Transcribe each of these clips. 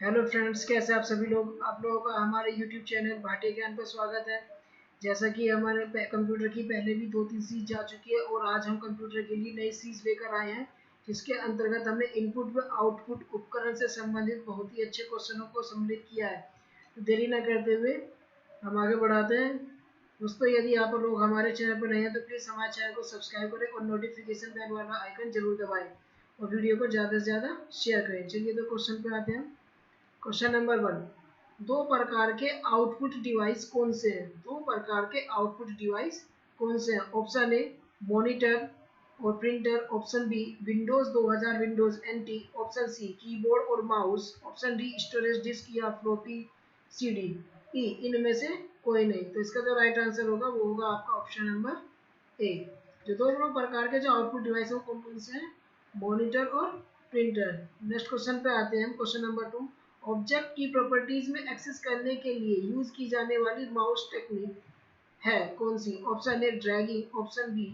Hello friends, कैसे आप सभी लोग। आप लोगों का हमारे यूट्यूब चैनल भाटिया ज्ञान पर स्वागत है। जैसा कि हमारे कंप्यूटर की पहले भी 2-3 सीरीज जा चुकी है और आज हम कंप्यूटर के लिए नई सीरीज लेकर आए हैं, जिसके अंतर्गत हमने इनपुट व आउटपुट उपकरण से संबंधित बहुत ही अच्छे क्वेश्चनों को सम्मिलित किया है। तो देरी न करते हुए हम आगे बढ़ाते हैं। दोस्तों, यदि आप लोग हमारे चैनल पर नए हैं तो प्लीज़ हमारे चैनल को सब्सक्राइब करें और नोटिफिकेशन बेल वाला आइकन जरूर दबाएं और वीडियो को ज़्यादा से ज़्यादा शेयर करें। चलिए तो क्वेश्चन पे आते हैं। क्वेश्चन नंबर 1, दो प्रकार के आउटपुट डिवाइस कौन से हैं? दो प्रकार के आउटपुट डिवाइस कौन से हैं? ऑप्शन ए मॉनिटर और printer, option B Windows 2000 Windows NT, option C keyboard और mouse, option D storage disk या फ्लोपी सीडी। ई इनमें से कोई नहीं। तो इसका जो राइट आंसर होगा वो होगा आपका ऑप्शन नंबर ए। जो दोनों प्रकार के जो आउटपुट डिवाइस है वो कौन कौन से हैं? मॉनिटर और प्रिंटर। नेक्स्ट क्वेश्चन पे आते हैं हम। क्वेश्चन नंबर 2, ऑब्जेक्ट की प्रॉपर्टीज में एक्सेस करने के लिए यूज की जाने वाली माउस टेक्निक है कौन सी? Option A dragging, option B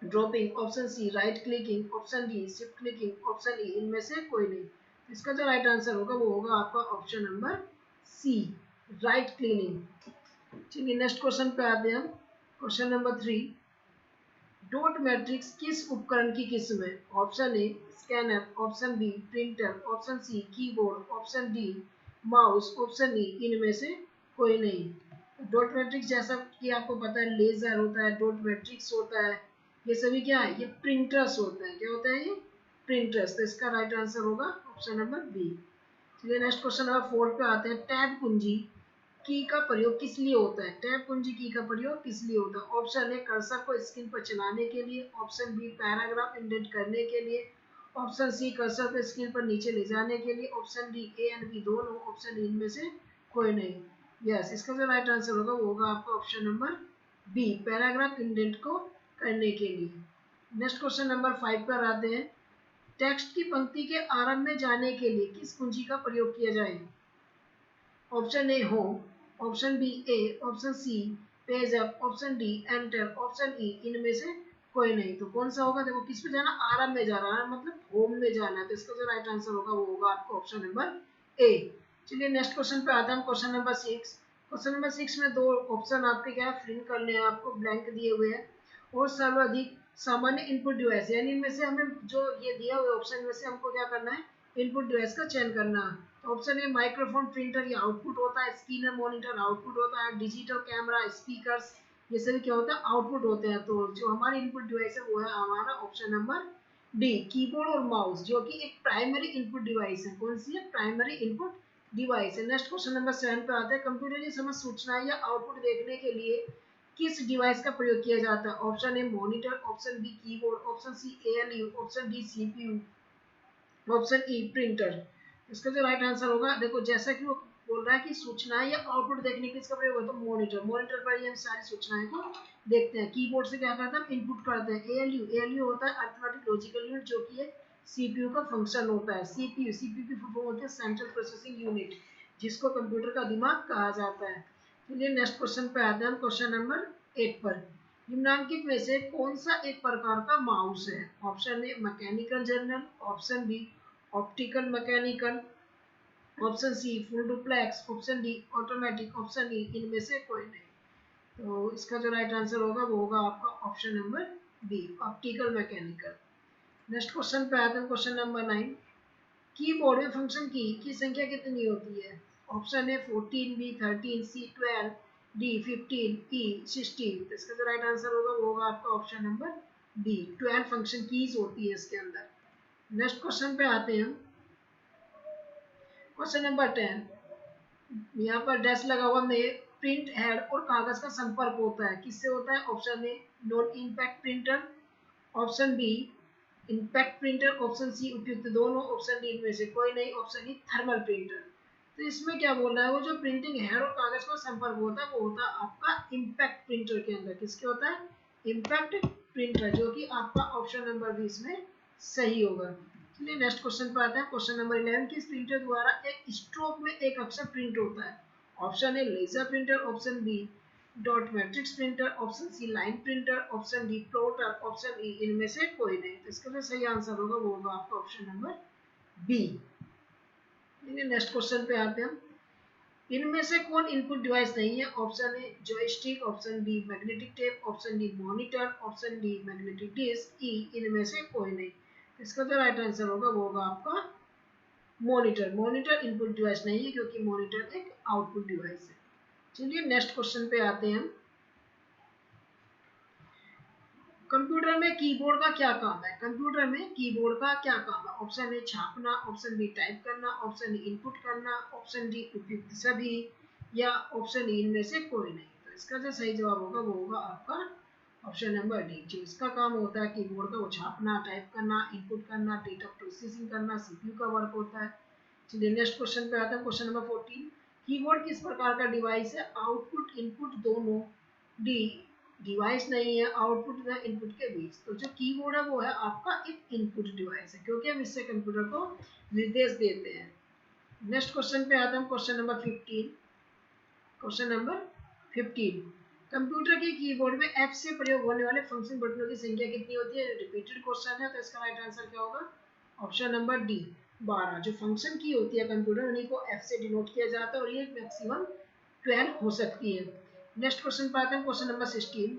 dropping, option C right clicking, option D shift clicking, option E इनमें से कोई नहीं। इसका जो राइट आंसर होगा वो होगा आपका option number C, right cleaning. चलिए नेक्स्ट क्वेश्चन पे आते हैं हम। क्वेश्चन नंबर 3, डॉट मैट्रिक्स किस उपकरण की किस्म है? Option A scanner, option B printer, option C keyboard, option D mouse, option E इनमें से कोई नहीं। डॉट मैट्रिक्स जैसा कि आपको पता है लेजर होता है, डॉट मैट्रिक्स होता है, ये सभी क्या है? ये प्रिंटर्स होते हैं। क्या होता है ये? प्रिंटर्स। तो इसका राइट आंसर होगा ऑप्शन नंबर बी। चलिए नेक्स्ट क्वेश्चन नंबर 4 पे आते हैं। टैब कुंजी की का प्रयोग किस लिए होता है? टैब कुंजी की का प्रयोग किस लिए होता है? ऑप्शन ए कर्सर को स्क्रीन पर चलाने के लिए, ऑप्शन बी पैराग्राफ इंडेंट करने के लिए, ऑप्शन सी कर्सर को स्क्रीन पर नीचे ले जाने के लिए, option D A and B दोनों, ऑप्शन डी इनमें से कोई नहीं। यस, इसका जो राइट आंसर होगा वो होगा आपका option number B, paragraph indent को करने के लिए। नेक्स्ट क्वेश्चन नंबर 5 पर आते हैं। टेक्स्ट की पंक्ति के आरंभ में जाने के लिए किस कुंजी का प्रयोग किया जाए? Option A home, option B A, option C page up, option D enter, option E इनमें से कोई नहीं। तो कौन सा होगा? देखो किस पे जाना? आरंभ में जाना है, मतलब होम में जाना है। तो इसका जो राइट आंसर होगा वो होगा आपका ऑप्शन नंबर ए। चलिए नेक्स्ट क्वेश्चन पे आता है। Question number 6। क्वेश्चन नंबर 6 में दो ऑप्शन आपके क्या है? फिल करने हैं, आपको ब्लैंक दिए हुए हैं। और सर्वाधिक सामान्य इनपुट डिवाइस, यानी इनमें से हमें जो ये दिया हुआ ऑप्शन में से हमको क्या करना है? इनपुट डिवाइस का चयन करना है। ऑप्शन ए माइक्रोफोन प्रिंटर या आउटपुट होता है, स्कैनर मॉनिटर आउटपुट होता है, डिजिटल कैमरा स्पीकर्स ये सभी क्या होता है? आउटपुट होते हैं। तो जो हमारी इनपुट डिवाइस है वो है हमारा ऑप्शन नंबर डी, कीबोर्ड और माउस, जो कि एक प्राइमरी इनपुट डिवाइस है। कौन सी है? प्राइमरी इनपुट डिवाइस है। नेक्स्ट क्वेश्चन नंबर 7 पे आते हैं। कंप्यूटर की समस्त सूचनाएं या आउटपुट देखने के लिए किस डिवाइस का प्रयोग किया जाता है? Option A monitor, option B keyboard, option C ALU, option D CPU, option E printer. इसका जो राइट आंसर होगा, देखो जैसा कि वो बोल रहा है कि सूचनाएं या आउटपुट देखने के इसका प्रयोग होता है, तो मॉनिटर, मॉनिटर पर ही हम सारी सूचनाएं को देखते हैं। कीबोर्ड से क्या करते हैं? हम इनपुट करते हैं। एएलयू, एएलयू होता है अरिथमेटिक लॉजिकल यूनिट, जो कि एक सीपीयू का फंक्शन होता है। सीपीयू, सीपीयू की फुल फॉर्म होती है सेंट्रल प्रोसेसिंग यूनिट, जिसको कंप्यूटर का दिमाग कहा जाता है। चलिए नेक्स्ट क्वेश्चन पे आते हैं। क्वेश्चन नंबर 8 पर, निम्नलिखित में से कौन सा एक प्रकार का माउस है? Option A mechanical journal, option B optical mechanical, option C full duplex, option D automatic, option D इनमें से कोई नहीं। तो इसका जो राइट आंसर होगा वो होगा आपका option number B, optical mechanical. Next question पे आते हैं। क्वेश्चन नंबर 9, कीबोर्ड में फंक्शन की संख्या कितनी होती है? Option A 14, B 13, C 12, D 15, E 16। तो इसका जो राइट आंसर होगा वो होगा आपका option number B, 12 function keys होती है इसके अंदर। नेक्स्ट क्वेश्चन पे आते हैं हम। क्वेश्चन नंबर 10, यहाँ पर डैश लगा हुआ में प्रिंट हेड और कागज का संपर्क होता है, किससे होता है? Option A non impact printer, option B impact printer, option C उपयुक्त दोनों, ऑप्शन डी इनमें से कोई नहीं, ऑप्शन ई थर्मल प्रिंटर। तो इसमें क्या बोल रहा है? वो जो प्रिंटिंग हेड और कागज का संपर्क होता है वो होता है आपका इम्पैक्ट प्रिंटर के अंदर। किसके होता है? इम्पैक्ट प्रिंटर, जो कि आपका ऑप्शन नंबर बी इसमें सही होगा। चलिए नेक्स्ट क्वेश्चन पर आता है। क्वेश्चन नंबर 11, किस प्रिंटर द्वारा एक स्ट्रोक में एक अक्षर प्रिंट होता है? Option A laser printer, option B dot matrix printer, option C line printer, option D plotter, option E इनमें से कोई नहीं। तो इसका जो सही आंसर होगा वो होगा आपका option number B. Next question पे आते हैं हम। इनमें से कौन इनपुट डिवाइस नहीं है? Option A joystick, option B magnetic tape, option D monitor, option D magnetic disk, E इनमें से कोई नहीं। इसका जो राइट आंसर होगा वो होगा आपका मॉनिटर। मॉनिटर इनपुट डिवाइस नहीं है क्योंकि मॉनिटर एक आउटपुट डिवाइस है। चलिए नेक्स्ट क्वेश्चन पे आते हैं हम। कंप्यूटर में कीबोर्ड का क्या काम है? कंप्यूटर में कीबोर्ड का क्या काम है? ऑप्शन ए छापना, ऑप्शन बी टाइप करना, ऑप्शन डी इनपुट करना, ऑप्शन डी उपयुक्त सभी, या ऑप्शन ई इनमें से कोई नहीं। तो इसका जो सही जवाब होगा वो होगा आपका ऑप्शन नंबर डी। जो इसका काम होता है कीबोर्ड का वो छापना, टाइप करना, इनपुट करना, डेटा प्रोसेसिंग करना, सीपीयू का वर्क होता है। चलिए नेक्स्ट क्वेश्चन पे आता है। Question number 14। कीबोर्ड किस प्रकार का डिवाइस है? आउटपुट इनपुट दोनों, डी डिवाइस नहीं है आउटपुट व इनपुट के बीच। तो जो कीबोर्ड है वो है आपका एक इनपुट डिवाइस है क्योंकि हम इससे कंप्यूटर को निर्देश देते हैं। नेक्स्ट क्वेश्चन पे आता है। Question number 15। Question number 15। Computer के कीबोर्ड में एफ से प्रयोग होने वाले फंक्शन बटनों की संख्या कितनी होती है? रिपीटेड क्वेश्चन है तो इसका राइट आंसर क्या होगा? Option number D 12। जो फंक्शन की होती है कंप्यूटर उन्हीं को एफ से डिनोट किया जाता है और ये मैक्सिमम 12 हो सकती है। नेक्स्ट क्वेश्चन पे आते हैं। Question number 16।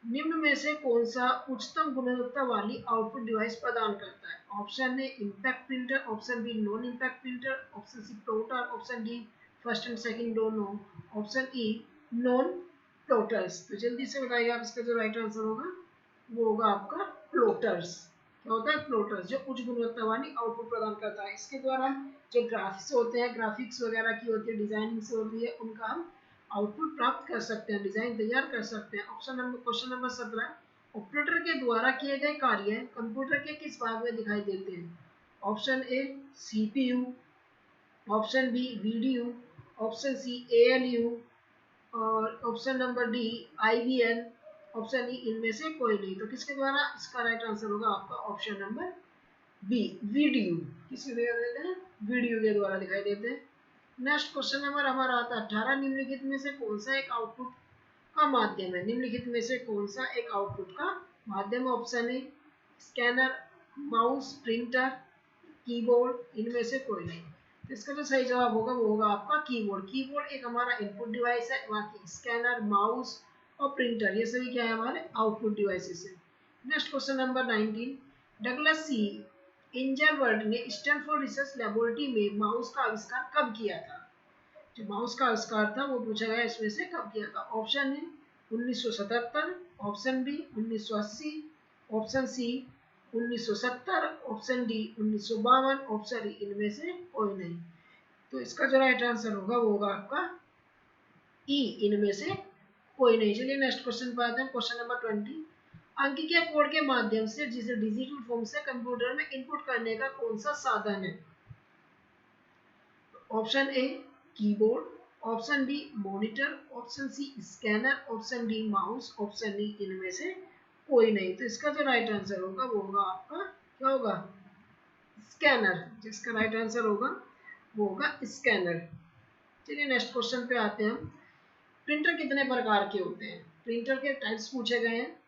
निम्न में से कौन सा उच्चतम गुणवत्ता वाली आउटपुट डिवाइस प्रदान करता है? Option A impact printer, option B non impact printer, option C plotter, option D first and second दोनों, ऑप्शन ई नॉन प्लोटर्स। तो जल्दी से बताइए आप, इसका जो राइट आंसर होगा वो होगा आपका प्लोटर्स। क्या होता है? प्लोटर्स जो उच्च गुणवत्ता वाली आउटपुट प्रदान करता है। इसके द्वारा जो ग्राफिक्स होते हैं, ग्राफिक्स वगैरह की होती है, डिजाइनिंग से होती है, उनका हम आउटपुट प्राप्त कर सकते हैं, डिजाइन तैयार कर सकते हैं। Option number question number 17। Operator के द्वारा किए गए कार्य कंप्यूटर के किस भाग में दिखाई देते हैं? Option A CPU, option B VDU, option C ALU, और option number D IVN, option E इनमें से कोई नहीं। तो किसके द्वारा? इसका राइट आंसर होगा आपका ऑप्शन नंबर बी वीडीयू। किसके द्वारा देते हैं? वीडियो के द्वारा दिखाई देते हैं। नेक्स्ट क्वेश्चन नंबर हमारा आता है 18। निम्नलिखित में से कौन सा एक आउटपुट का माध्यम है? निम्नलिखित में से कौन सा एक आउटपुट का माध्यम? Option A scanner, mouse, printer, keyboard, इनमें से कोई नहीं। तो इसका जो सही जवाब होगा वो होगा आपका कीबोर्ड। कीबोर्ड एक हमारा इनपुट डिवाइस है, बाकी स्कैनर, माउस और प्रिंटर ये सभी क्या है? हमारे आउटपुट डिवाइसेस है। Next question number 19। डगलस सी इंजरवर्ड ने स्टैनफोर्ड रिसर्च लेबोरेटरी में माउस का आविष्कार कब किया था? जो माउस का आविष्कार था वो पूछा गया इसमें से कब किया था। Option A 1977, option B 1980, option C 1970, option D 1952, option D इनमें से कोई नहीं। तो इसका जो राइट आंसर होगा वो होगा आपका ई इनमें से कोई नहीं। चलिए नेक्स्ट क्वेश्चन पर आते हैं। Question number 20। अंकीय कोड के माध्यम से जिसे डिजिटल फॉर्म से कंप्यूटर में इनपुट करने का कौन सा साधन है? Option A keyboard, option B monitor, option C scanner, option D mouse, option D इनमें से कोई नहीं। तो इसका जो राइट आंसर होगा वो होगा आपका क्या होगा? स्कैनर। जिसका राइट आंसर होगा वो होगा स्कैनर। चलिए नेक्स्ट क्वेश्चन पे आते हैं हम। प्रिंटर कितने प्रकार के होते हैं? प्रिंटर के टाइप्स पूछे गए हैं।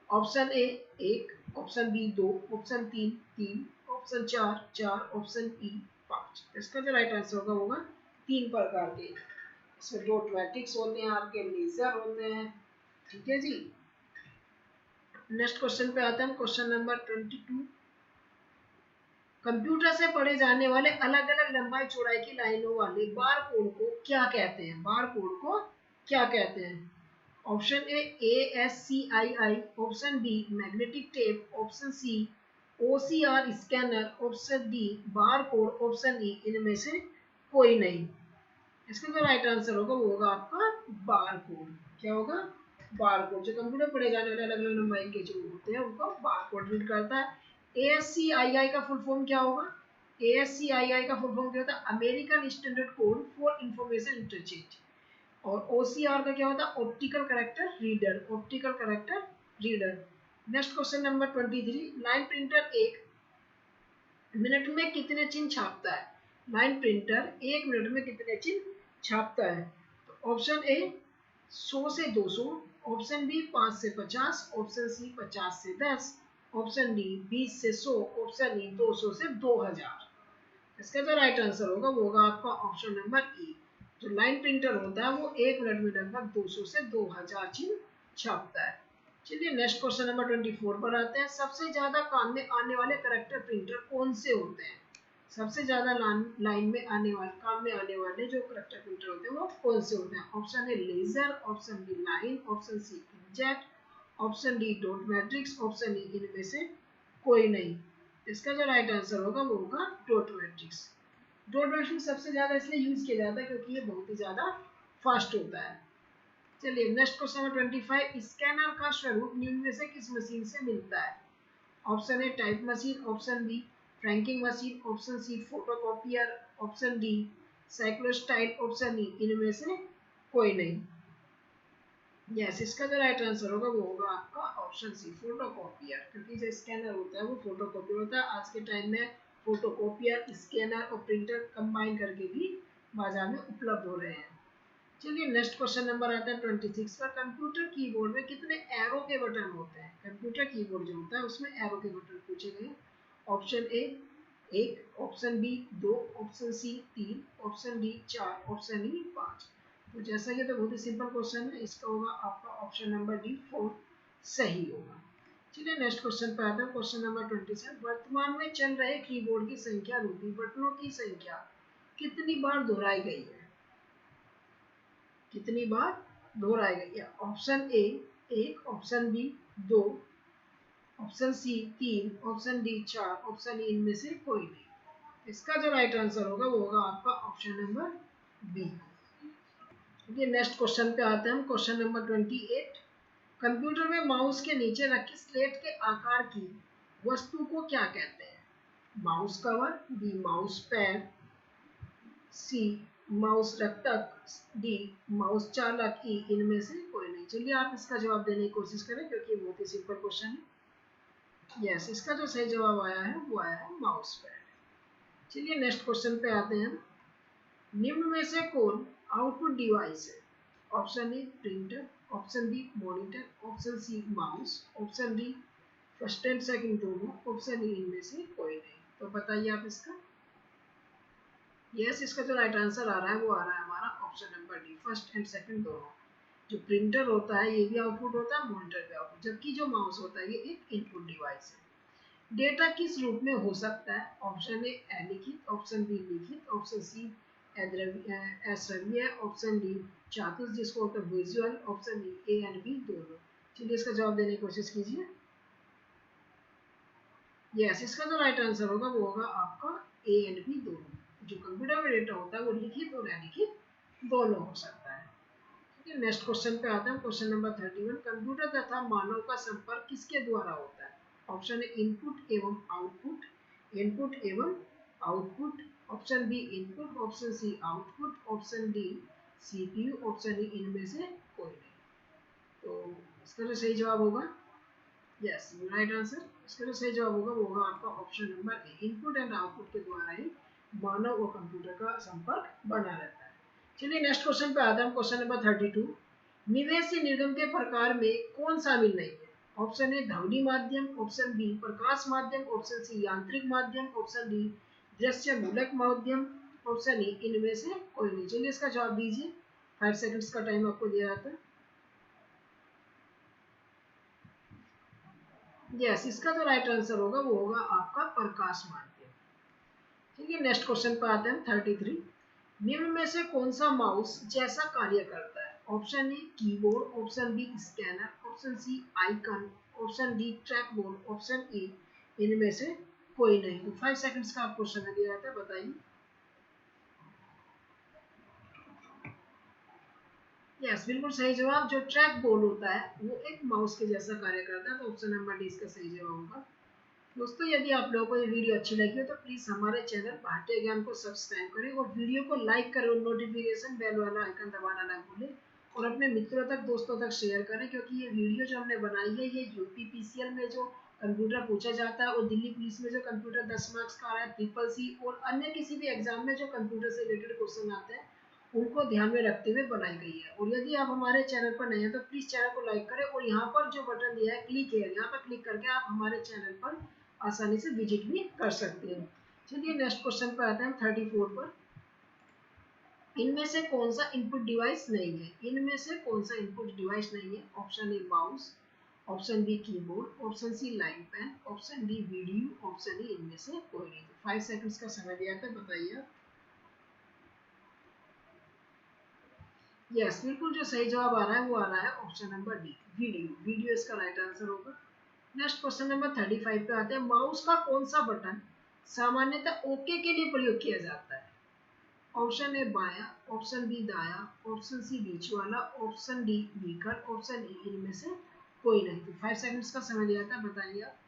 Option A 1, option B 2, option 3, option 4, option E 5। इसका जो राइट आंसर होगा वो होगा 3 प्रकार के। इसमें दो ऑटोमेटिक्स होते हैं, आपके लेजर होते हैं। ठीक है जी। नेक्स्ट क्वेश्चन पे आते हैं। Question number 22। कंप्यूटर से पढ़े जाने वाले अलग अलग लंबाई चौड़ाई की लाइनों वाले बार कोड को क्या कहते हैं? बार कोड को क्या कहते हैं? Option A ASCII, option B magnetic tape, option C OCR scanner, option D bar code, option E इनमें से कोई नहीं। इसका जो राइट आंसर होगा वो होगा आपका बार कोड। क्या होगा? Bar code. जो कंप्यूटर पढ़े जाने वाले अलग अलग लंबाई के जो होते हैं उनको बार कोड रीड करता है। ASCII का फुल फॉर्म क्या होगा? ASCII का फुल फॉर्म क्या होता है? American standard code for information interchange. और OCR का क्या होता है? Optical character reader. Optical character reader. Next question number 23। Line printer 1 minute में कितने चिन्ह छापता है? लाइन प्रिंटर 1 मिनट में कितने चिन्ह छापता है? तो ऑप्शन ए 100 से 200, ऑप्शन बी 5 से 50, ऑप्शन सी 50 से 10, ऑप्शन डी 20 से 100, ऑप्शन ई 200 से 2000। इसका जो राइट आंसर होगा वो होगा आपका ऑप्शन नंबर ई। जो लाइन प्रिंटर होता है वो 1 मिनट में लगभग 200 से 2000 चिन्ह छापता है। चलिए नेक्स्ट क्वेश्चन नंबर 24 पर आते हैं। सबसे ज्यादा काम में आने वाले करेक्टर प्रिंटर कौन से होते हैं? सबसे ज्यादा लाइन में आने वाले काम में आने वाले जो करेक्टर प्रिंटर होते हैं वो कौन से होते हैं? Option A laser, option B line, option C inkjet, option D dot matrix, option E इनमें से कोई नहीं। इसका जो राइट आंसर होगा वो होगा डॉट मैट्रिक्स। डॉट मैट्रिक्स सबसे ज्यादा इसलिए यूज किया जाता है क्योंकि ये बहुत ही ज्यादा फास्ट होता है। चलिए नेक्स्ट क्वेश्चन नंबर 25। स्कैनर का स्वरूप निम्न में से किस मशीन से मिलता है? Option A type machine, option B franking machine, option C photocopier, option D cyclostyle, option E इनमें से कोई नहीं। यस, इसका जो राइट आंसर होगा वो होगा आपका ऑप्शन सी फोटोकॉपियर, क्योंकि जो स्कैनर होता है वो फोटोकॉपियर होता है। आज के टाइम में फोटोकॉपियर, स्कैनर और प्रिंटर कंबाइन करके भी बाजार में उपलब्ध हो रहे हैं। चलिए नेक्स्ट क्वेश्चन नंबर आता है 26 का। कंप्यूटर कीबोर्ड में कितने एरो के बटन होते हैं? कंप्यूटर कीबोर्ड जो होता है उसमें एरो के बटन पूछे गए। Option A 1, option B 2, option C 3, option D 4, option E 5। तो जैसा कि तो बहुत ही सिंपल क्वेश्चन है, इसका होगा आपका ऑप्शन नंबर डी 4 सही होगा। चलिए नेक्स्ट क्वेश्चन पे आते हैं। Question number 27। वर्तमान में चल रहे कीबोर्ड की संख्या रूपी बटनों की संख्या कितनी बार दोहराई गई है? कितनी बार दोहराई गई है? Option A 1, option B 2, option C 3, option D 4, option E इनमें से कोई नहीं। इसका जो राइट आंसर होगा वो होगा आपका ऑप्शन नंबर बी। ये नेक्स्ट क्वेश्चन पे आते हैं हम। Question number 28। कंप्यूटर में माउस के नीचे रखी स्लेट के आकार की वस्तु को क्या कहते हैं? Mouse cover, B mouse pad, C mouse रक्तक, डी माउस चालक, ई इनमें से कोई नहीं। चलिए आप इसका जवाब देने की कोशिश करें क्योंकि बहुत ही सिंपल क्वेश्चन है। यस, इसका जो सही जवाब आया है वो आया है माउस पैड। चलिए नेक्स्ट क्वेश्चन पे आते हैं। निम्न में से कौन आउटपुट डिवाइस है? Option A printer, option B monitor, option C mouse, option D first and second दोनों, ऑप्शन ई इनमें से कोई नहीं। तो बताइए आप इसका। यस, इसका जो राइट आंसर आ रहा है वो आ रहा है हमारा option number D first and second दोनों। जो प्रिंटर होता है ये भी आउटपुट होता है, मॉनिटर भी आउटपुट, जबकि जो माउस होता है ये एक इनपुट डिवाइस है। डेटा किस रूप में हो सकता है? ऑप्शन ए अलिखित, ऑप्शन बी लिखित, ऑप्शन सी अश्रव्य, ऑप्शन डी चातुष जिसको होता है visual, option A and B दोनों। चलिए इसका जवाब देने की कोशिश कीजिए। यस, इसका जो राइट आंसर होगा वो होगा आपका ए एंड बी दोनों। जो कंप्यूटर में डेटा होता है वो लिखित और अलिखित दोनों हो सकता है। नेक्स्ट क्वेश्चन पे आते हैं। Question number 31। कंप्यूटर तथा मानव का संपर्क किसके द्वारा होता है? ऑप्शन ए इनपुट एवं आउटपुट, इनपुट एवं output, option B input, option C output, option D CPU, option E इनमें से कोई नहीं। तो इसका जो सही जवाब होगा, यस राइट आंसर, इसका जो सही जवाब होगा वो होगा आपका option number A. Input and output के द्वारा ही मानव और कंप्यूटर का संपर्क बना रहता है। चलिए नेक्स्ट क्वेश्चन पे आते हैं। Question number 32। निवेश या निर्गम के प्रकार में कौन शामिल नहीं है? ऑप्शन ए ध्वनि माध्यम, ऑप्शन बी प्रकाश माध्यम, ऑप्शन सी यांत्रिक माध्यम, ऑप्शन डी दृश्य मूलक माध्यम, ऑप्शन ई इनमें से कोई नहीं। चलिए इसका जवाब दीजिए। 5 सेकंड्स का टाइम आपको दिया जाता है। यस, इसका जो राइट आंसर होगा वो होगा आपका प्रकाश माध्यम। ठीक है, नेक्स्ट क्वेश्चन पे आते हैं 33। निम्न में से कौन सा माउस जैसा कार्य करता है? Option A keyboard, option B scanner, option C icon, option D track board, option A इनमें से कोई नहीं। तो 5 सेकंड्स का आपको समय दिया जाता है, बताइए। यस, बिल्कुल सही जवाब। जो ट्रैक बोर्ड होता है वो एक माउस के जैसा कार्य करता है। तो ऑप्शन नंबर डी इसका सही जवाब होगा। दोस्तों यदि आप लोगों को ये वीडियो अच्छी लगी हो तो प्लीज़ हमारे चैनल भारतीय ज्ञान को सब्सक्राइब करें और वीडियो को लाइक करें और नोटिफिकेशन बेल वाला आइकन दबाना ना भूलें और अपने मित्रों तक दोस्तों तक शेयर करें, क्योंकि ये वीडियो जो हमने बनाई है ये यूपीपीसीएल में जो कंप्यूटर पूछा जाता है और दिल्ली पुलिस में जो कंप्यूटर 10 मार्क्स का आ रहा है, ट्रिपल सी और अन्य किसी भी एग्जाम में जो कंप्यूटर से रिलेटेड क्वेश्चन आते हैं उनको ध्यान में रखते हुए बनाई गई है। और यदि आप हमारे चैनल पर नए हैं तो प्लीज़ चैनल को लाइक करें और यहाँ पर जो बटन दिया है क्लिक हेयर, यहाँ पर क्लिक करके आप हमारे चैनल पर आसानी से विजिट भी कर सकते हैं। चलिए नेक्स्ट क्वेश्चन पे आते हैं 34 पर। इनमें से कौन सा इनपुट डिवाइस नहीं है? इनमें से कौन सा इनपुट डिवाइस नहीं है? Option A mouse, option B keyboard, option C line pen, option D video, option D इनमें से कोई नहीं। 5 सेकंड्स का समय दिया था, बताइए। यस, बिल्कुल जो सही जवाब आ रहा है वो आ रहा है option number D, video. Video इसका राइट आंसर होगा। नेक्स्ट क्वेश्चन नंबर 35 पे आते हैं। माउस का कौन सा बटन सामान्यतः ओके के लिए प्रयोग किया जाता है? ऑप्शन ए बाया, ऑप्शन बी दाया, ऑप्शन सी बीच वाला, option D beaker, option E इनमें से कोई नहीं। तो 5 सेकंड्स का समय दिया था, बताइए आप।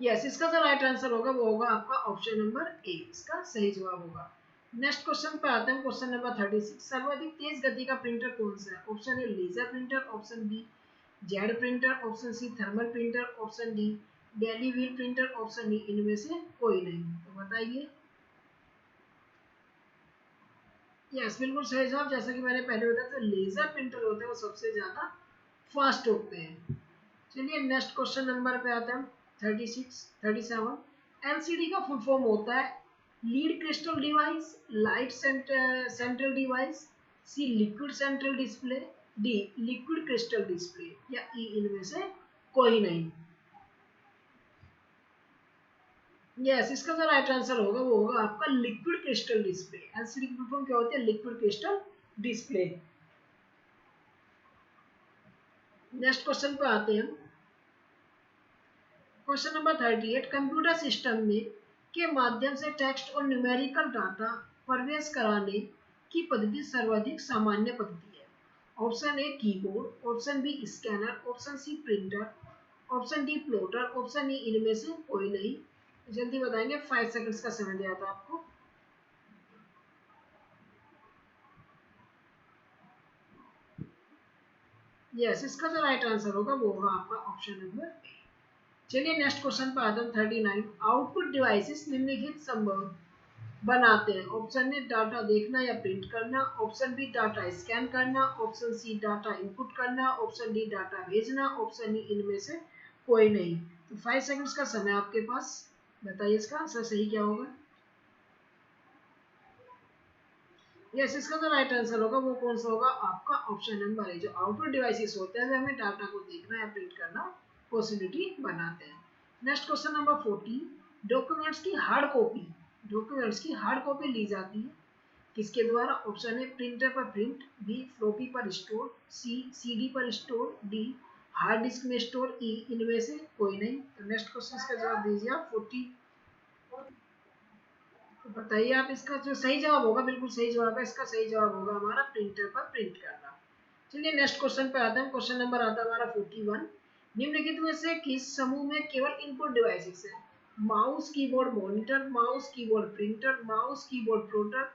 यस, इसका जो राइट आंसर होगा वो होगा आपका ऑप्शन नंबर ए, इसका सही जवाब होगा। नेक्स्ट क्वेश्चन पे आते हैं, क्वेश्चन नंबर 36। सर्वाधिक तेज गति का प्रिंटर कौन सा है? Option A laser printer, option B jet printer, option C thermal printer, option D daisy wheel printer, option D इनमें से कोई नहीं। तो बताइए। यस, बिल्कुल सही जवाब। जैसा कि मैंने पहले बताया, तो लेजर प्रिंटर होते हैं वो सबसे ज्यादा फास्ट होते हैं। चलिए नेक्स्ट क्वेश्चन नंबर पे आते हैं 37। एलसीडी का फुल फॉर्म होता है lead crystal device, light central device, C liquid central display, D liquid crystal display, या ई इनमें से कोई नहीं। यस, इसका जो राइट आंसर होगा वो होगा आपका लिक्विड क्रिस्टल डिस्प्ले। एलसीडी की फुल फॉर्म क्या होती है? Liquid crystal display. Next question पे आते हैं। Question number 38। कंप्यूटर सिस्टम में के माध्यम से टेक्स्ट और न्यूमेरिकल डाटा प्रवेश कराने की पद्धति सर्वाधिक सामान्य पद्धति है? Option A keyboard, option B scanner, option C printer, option D plotter, option E इनमें से कोई नहीं। जल्दी बताएंगे, 5 सेकंड्स का समय दिया था आपको। यस, इसका जो राइट आंसर होगा वो होगा आपका ऑप्शन नंबर ए। चलिए नेक्स्ट क्वेश्चन पर आते हैं 39। आउटपुट डिवाइसेस निम्नलिखित संभव बनाते हैं? ऑप्शन ए डाटा देखना या प्रिंट करना, ऑप्शन बी डाटा स्कैन करना, ऑप्शन सी डाटा इनपुट करना, ऑप्शन डी डाटा भेजना, ऑप्शन ई इनमें से कोई नहीं। तो 5 सेकंड्स का समय आपके पास, बताइए इसका आंसर सही क्या होगा। यस, इसका जो राइट आंसर होगा वो कौन सा होगा? आपका ऑप्शन नंबर है। जो आउटपुट डिवाइसेस होते हैं हमें डाटा को देखना या प्रिंट करना पॉसिबिलिटी बनाते हैं। Next question number 40। डॉक्यूमेंट्स की हार्ड कॉपी ली जाती है किसके द्वारा? ऑप्शन ए प्रिंटर पर प्रिंट, बी फ्लॉपी पर स्टोर, सी सीडी पर स्टोर, डी हार्ड डिस्क में स्टोर, ई इनमें से कोई नहीं। तो नेक्स्ट क्वेश्चन का जवाब दीजिए आप 40। तो बताइए आप, इसका जो सही जवाब होगा, बिल्कुल सही जवाब है, इसका सही जवाब होगा हमारा प्रिंटर पर प्रिंट करना। चलिए नेक्स्ट क्वेश्चन पे आते हैं। क्वेश्चन नंबर आता है हमारा 41। निम्नलिखित में से किस समूह में केवल इनपुट डिवाइसेस है? Mouse keyboard monitor, mouse keyboard printer, mouse keyboard plotter,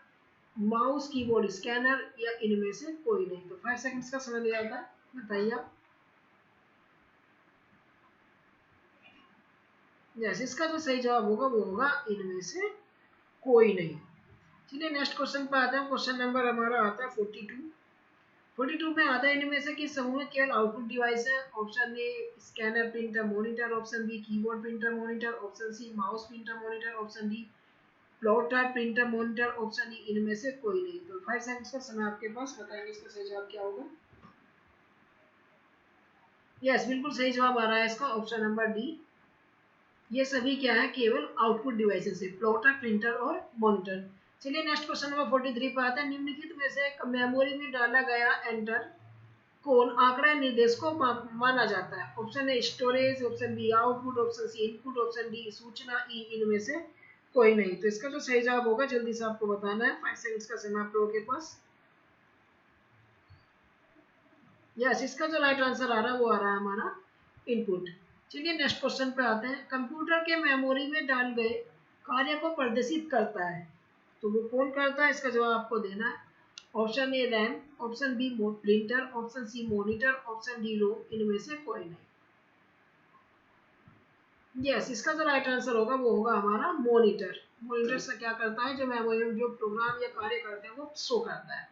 mouse keyboard scanner, या इनमें से कोई नहीं। तो 5 सेकंड्स का समय दिया था, बताइए आप। यस, इसका जो सही जवाब होगा वो होगा इनमें से कोई नहीं। चलिए नेक्स्ट क्वेश्चन पे आते हैं। क्वेश्चन नंबर हमारा आता है 42। 42 में आता है इनमें से किस समूह में केवल आउटपुट डिवाइस है? Option A scanner printer monitor, option B keyboard printer monitor, option C mouse printer monitor, option D plotter printer monitor, option E इनमें से कोई नहीं। तो 5 सेकंड्स का समय आपके पास, बताएंगे इसका सही जवाब क्या होगा। यस, बिल्कुल सही जवाब आ रहा है इसका ऑप्शन नंबर डी। ये सभी क्या है? केवल आउटपुट डिवाइसेस है, प्लॉटर प्रिंटर और मॉनिटर। चलिए नेक्स्ट क्वेश्चन नंबर 43 पे आता है। निम्नलिखित में से मेमोरी में डाला गया एंटर कौन आंकड़ा निर्देश को माना जाता है? Option A storage, option B output, option C input, option D सूचना, ई इनमें से कोई नहीं। तो इसका जो सही जवाब होगा जल्दी से आपको बताना है। 5 सेकंड्स का समय आप लोगों के पास। यस, इसका जो राइट आंसर आ रहा है वो आ रहा है हमारा इनपुट। चलिए नेक्स्ट क्वेश्चन पे आते हैं। कंप्यूटर के मेमोरी में डाल गए कार्य को प्रदर्शित करता है, तो वो कौन करता है? इसका जवाब आपको देना है। Option A RAM, option B printer, option C monitor, option D ROM, इनमें से कोई नहीं। यस, इसका जो राइट आंसर होगा वो होगा हमारा मॉनिटर। मॉनिटर से क्या करता है? जो मेमोरी में जो प्रोग्राम या कार्य करते हैं वो शो करता है।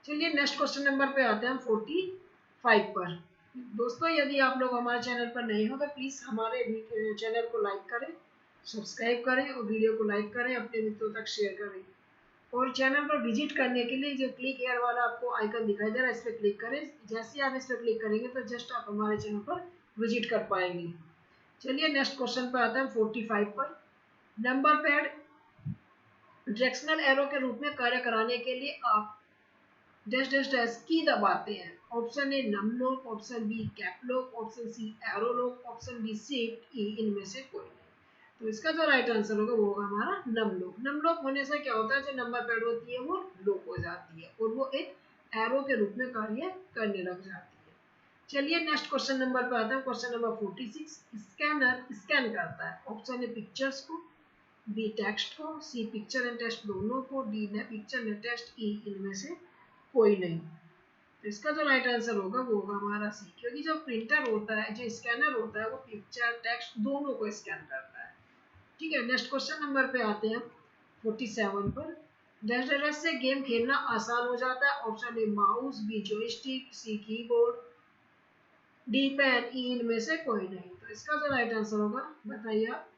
चलिए नेक्स्ट क्वेश्चन नंबर पे आते हैं हम 45 पर। दोस्तों यदि आप लोग हमारे चैनल पर नए हो तो प्लीज़ हमारे चैनल को लाइक करें, सब्सक्राइब करें और वीडियो को लाइक करें, अपने मित्रों तक शेयर करें। और चैनल पर विजिट करने के लिए जो क्लिक हेयर वाला आपको आइकन दिखाई दे रहा है, इस पर क्लिक करें। जैसे ही आप इस पर क्लिक करेंगे तो जस्ट आप हमारे चैनल पर विजिट कर पाएंगे। चलिए नेक्स्ट क्वेश्चन पर आता है 45 पर। नंबर पैड डायरेक्शनल एरो के रूप में कार्य कराने के लिए आप डैश डैश डैश की दबाते हैं। Option A num lock, option B cap lock, option C arrow lock, option D shift E, इनमें से कोई नहीं। तो इसका जो राइट आंसर होगा वो होगा हमारा नम लॉक। नम लॉक होने से क्या होता है, जो नंबर पैड होती है वो लॉक हो जाती है और वो एक एरो के रूप में कार्य करने लग जाती है। चलिए नेक्स्ट क्वेश्चन नंबर पे आता है। Question number 46। स्कैनर स्कैन करता है। ऑप्शन ए पिक्चर्स को, बी टेक्स्ट को, सी पिक्चर एंड टेक्स्ट दोनों को, डी न पिक्चर न टेक्स्ट, ई इनमें से कोई नहीं। तो इसका जो राइट आंसर होगा वो होगा हमारा सी, क्योंकि जो प्रिंटर होता है, जो स्कैनर होता है, वो पिक्चर टेक्स्ट दोनों को स्कैन करता है। ठीक है, नेक्स्ट क्वेश्चन नंबर पे आते हैं 47 पर। डैश डैश से गेम खेलना आसान हो जाता है। Option A mouse, B joystick, C keyboard, D pen, E इनमें से कोई नहीं। तो इसका जो राइट आंसर होगा बताइए आप।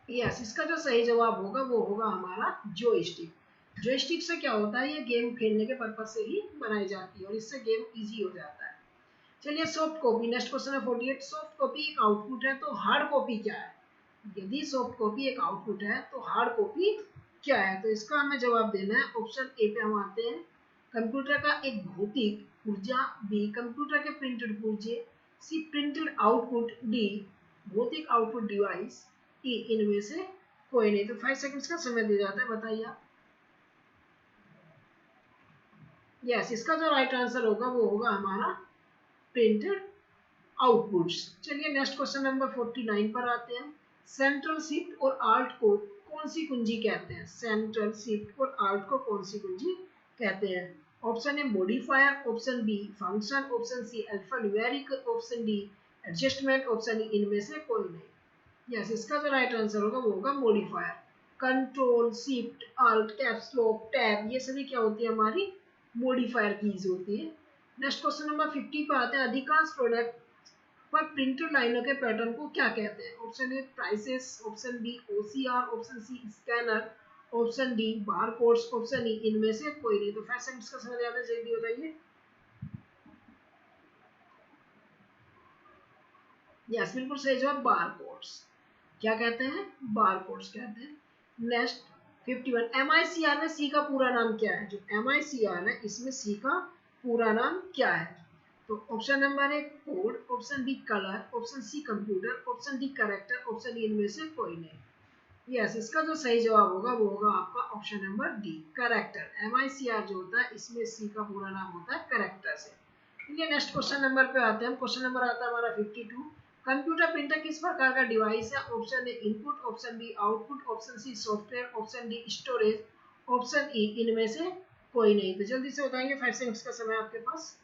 यस, इसका जो सही जवाब होगा वो होगा हमारा जॉयस्टिक। जॉयस्टिक से क्या होता है, ये गेम खेलने के पर्पज से ही बनाई जाती है और इससे गेम इजी हो जाता है। चलिए सॉफ्ट कॉपी, नेक्स्ट क्वेश्चन है 48। सॉफ्ट कॉपी एक आउटपुट है तो हार्ड कॉपी क्या है? यदि सॉफ्ट कॉपी एक आउटपुट है तो हार्ड कॉपी क्या है? तो इसका हमें जवाब देना है। ऑप्शन ए पे हम आते हैं, कंप्यूटर का एक भौतिक पुर्जा, बी कंप्यूटर के प्रिंटेड पुर्जे, सी प्रिंटेड आउटपुट, डी भौतिक आउटपुट डिवाइस, ई इनमें से कोई नहीं। तो 5 सेकंड्स का समय दिया जाता है, बताइए आप। यस, इसका जो राइट आंसर होगा वो होगा हमारा प्रिंटेड आउटपुट्स। चलिए नेक्स्ट क्वेश्चन नंबर 49 पर आते हैं। सेंट्रल शिफ्ट और आल्ट को कौन सी कुंजी कहते हैं? सेंट्रल शिफ्ट और आल्ट को कौन सी कुंजी कहते हैं? Option A modifier, option B function, option C alphanumeric, option D adjustment, option E इनमें से कोई नहीं। यस, इसका जो राइट आंसर होगा वो होगा modifier. Control, shift, alt, caps lock, tab, ये सभी क्या होती है, हमारी मॉडिफायर कीज होती है। नेक्स्ट क्वेश्चन नंबर 50 पे आते हैं। अधिकांश प्रोडक्ट पर प्रिंटेड लाइनों के पैटर्न को क्या कहते हैं? Option A prices, option B OCR, option C scanner, option D bar codes, option E इनमें से कोई नहीं। तो 5 सेकंड्स का समय ज्यादा, जल्दी हो जाइए। यस, बिल्कुल सही जवाब बार कोड्स। क्या कहते हैं? बार कोड्स कहते हैं। नेक्स्ट 51। एमआईसीआर में सी का पूरा नाम क्या है? जो एमआईसीआर है इसमें सी का पूरा नाम क्या है? तो option number A code, option B colour, option C computer, option D character, option D इनमें से कोई नहीं। यस, इसका जो सही जवाब होगा वो होगा आपका option number D character. MICR जो होता है इसमें सी का पूरा नाम होता है कैरेक्टर से। चलिए नेक्स्ट क्वेश्चन नंबर पे आते हैं। क्वेश्चन नंबर आता है हमारा 52। कंप्यूटर प्रिंटर किस प्रकार का डिवाइस है? Option A input, option B output, option C software, option D storage, option E इनमें से कोई नहीं। तो जल्दी से बताएंगे, 5 सेकंड्स का समय आपके पास।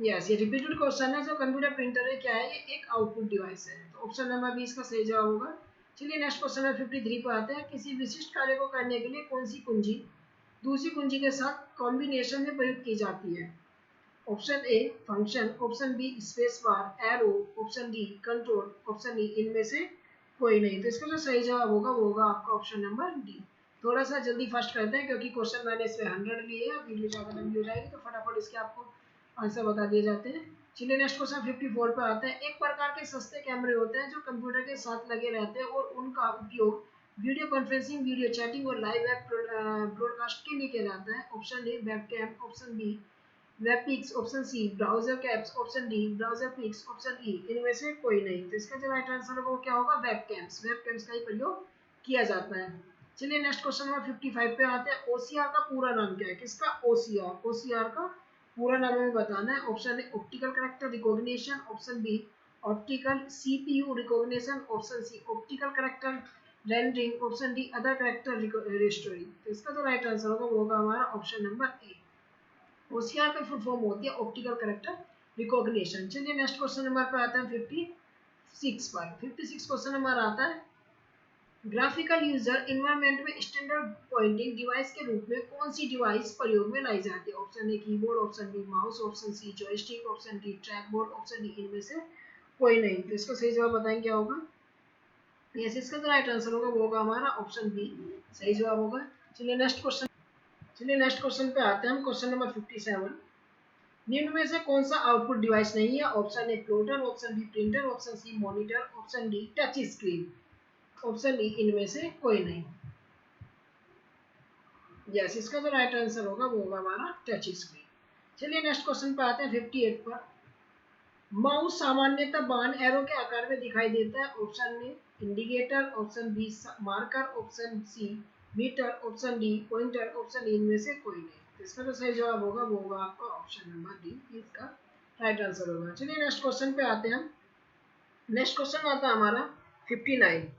यस, ये रिपीटेड क्वेश्चन है। जो कंप्यूटर प्रिंटर है क्या है? ये एक आउटपुट डिवाइस है। तो ऑप्शन नंबर बी इसका सही जवाब होगा। चलिए नेक्स्ट क्वेश्चन है 53 पर आते हैं। किसी विशिष्ट कार्य को करने के लिए कौन सी कुंजी दूसरी कुंजी के साथ कॉम्बिनेशन में प्रयुक्त की जाती है? Option A function, option B space bar, arrow, option D control, option E इनमें से कोई नहीं। तो इसका जो सही जवाब होगा वो होगा आपका ऑप्शन नंबर डी। थोड़ा सा जल्दी फर्स्ट करते हैं क्योंकि क्वेश्चन मैंने इसमें 100 लिए हैं, वीडियो ज़्यादा लंबी हो जाएगी, तो फटाफट इसके आपको आंसर बता दिए जाते हैं। चलिए नेक्स्ट क्वेश्चन 54 पे आते हैं। एक प्रकार के सस्ते कैमरे होते हैं जो कंप्यूटर के साथ लगे रहते हैं और उनका उपयोग वीडियो कॉन्फ्रेंसिंग, वीडियो चैटिंग और लाइव वेब ब्रॉडकास्ट के लिए किया जाता है। Option A webcam, option B webpix, option C browser caps, option D browser pix, option E इनमें से कोई नहीं। तो इसका जो राइट आंसर होगा वो क्या होगा? वेबकैम्स। वेबकैम्स का ही प्रयोग किया जाता है। चलिए नेक्स्ट क्वेश्चन नंबर 55 पे आते हैं। ओसीआर का पूरा नाम क्या है? किसका? ओसीआर। ओसीआर का पूरा नाम हमें बताना है। Option A optical character recognition, option B optical CPU recognition, option C optical character rendering, option D other character registering. तो इसका जो राइट आंसर होगा वो होगा हमारा ऑप्शन नंबर ए। ओसीआर का फुल फॉर्म होती है ऑप्टिकल कैरेक्टर रिकॉग्निशन। चलिए नेक्स्ट क्वेश्चन नंबर पर आते हैं 56 पर। 56 क्वेश्चन नंबर आता है। ग्राफिकल यूजर इन्वायरमेंट में स्टैंडर्ड पॉइंटिंग डिवाइस के रूप में कौन सी डिवाइस प्रयोग में लाई जाती है? Option A keyboard, option B mouse, option C joystick, option D track board, option D इनमें से कोई नहीं। तो इसका सही जवाब बताएं क्या होगा? यस, इसका जो राइट आंसर होगा वो होगा हमारा ऑप्शन बी, सही जवाब होगा। चलिए नेक्स्ट क्वेश्चन पे आते हैं हम। क्वेश्चन नंबर 57, निम्न में से कौन सा आउटपुट डिवाइस नहीं है? Option A plotter, option B printer, option C monitor, option D touch screen, option D इनमें से कोई नहीं। यस, इसका जो राइट आंसर होगा वो होगा हमारा टच स्क्रीन। चलिए नेक्स्ट क्वेश्चन पे आते हैं 58 पर। माउस सामान्यतः बाण एरो के आकार में दिखाई देता है। Option A indicator, option B marker, option C meter, option D pointer, option D इनमें से कोई नहीं। तो इसका जो सही जवाब होगा वो होगा आपका ऑप्शन नंबर डी, इसका राइट आंसर होगा। चलिए नेक्स्ट क्वेश्चन पे आते हैं। नेक्स्ट क्वेश्चन आता है हमारा 59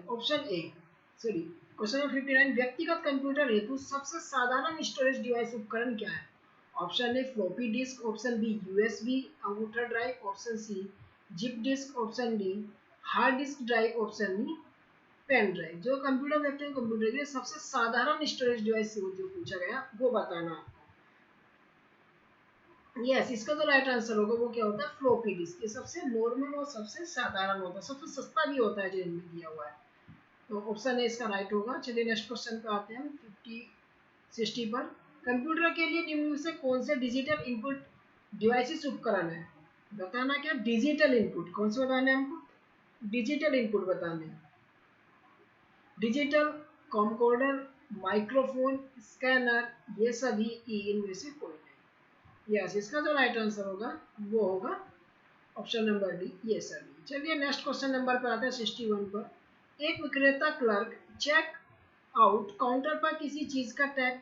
option A, sorry question number 59, व्यक्तिगत कंप्यूटर हेतु सबसे साधारण स्टोरेज डिवाइस उपकरण क्या है? Option A floppy disk, option B USB computer drive, option C zip disk, option D hard disk drive, option D pen drive. जो कंप्यूटर व्यक्तिगत computer के लिए सबसे साधारण स्टोरेज डिवाइस जो पूछा गया वो बताना। यस, इसका जो राइट आंसर होगा वो क्या होता है? Floppy disk. ये सबसे नॉर्मल और सबसे साधारण होता है, सबसे सस्ता भी होता है जो इनमें दिया हुआ है। तो ऑप्शन ए इसका राइट होगा। चलिए नेक्स्ट क्वेश्चन पे आते हैं 60 पर। कंप्यूटर के लिए निम्न में से कौन से डिजिटल इनपुट डिवाइसेस उपकरण है? बताना क्या? Digital input. कौन से बताने हमको? डिजिटल इनपुट बताने। डिजिटल कॉमकोडर, माइक्रोफोन, स्कैनर, ये सभी इनमें से कोई नहीं। यस, इसका जो राइट आंसर होगा वो होगा ऑप्शन नंबर डी, ये सभी। चलिए नेक्स्ट क्वेश्चन नंबर पे आते हैं 61 पर। एक विक्रेता क्लर्क चेक आउट काउंटर पर किसी चीज का टैग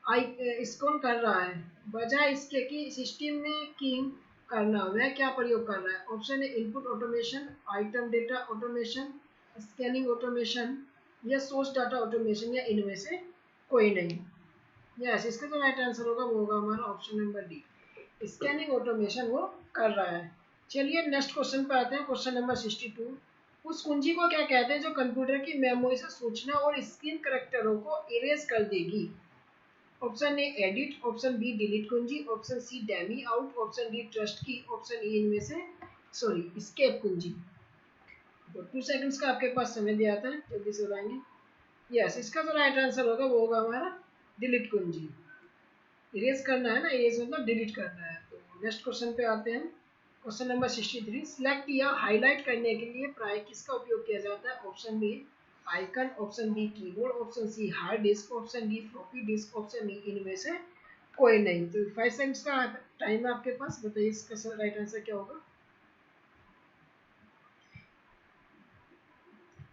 स्कैन कर रहा है, बजाय इसके कि सिस्टम में कीइंग करना, वह क्या प्रयोग कर रहा है? Option A input automation, item data automation, scanning automation या सोर्स डाटा ऑटोमेशन, या इनमें से कोई नहीं। यस, इसका जो राइट आंसर होगा वो होगा हमारा option number D, scanning automation वो कर रहा है। चलिए नेक्स्ट क्वेश्चन पे आते हैं। क्वेश्चन नंबर 62, उस कुंजी को क्या कहते हैं जो कंप्यूटर की मेमोरी से सूचना और स्क्रीन करैक्टरों को इरेज कर देगी? Option A edit, option B delete कुंजी, option C dummy out, option D trust key, option E इनमें से स्केप कुंजी। तो 2 सेकंड्स का आपके पास समय दिया था, जल्दी से बताएंगे। यस, इसका जो राइट आंसर होगा वो होगा हमारा डिलीट कुंजी। इरेज करना है ना, इरेज मतलब डिलीट करना है। तो नेक्स्ट क्वेश्चन पे आते हैं। क्वेश्चन नंबर 63, सिलेक्ट या हाईलाइट करने के लिए प्राय किसका उपयोग किया जाता है? Option B icon, option B keyboard, option C hard disk, option D floppy disk, option D इनमें से कोई नहीं। तो 5 सेकंड्स का टाइम है आपके पास, बताइए इसका राइट आंसर क्या होगा?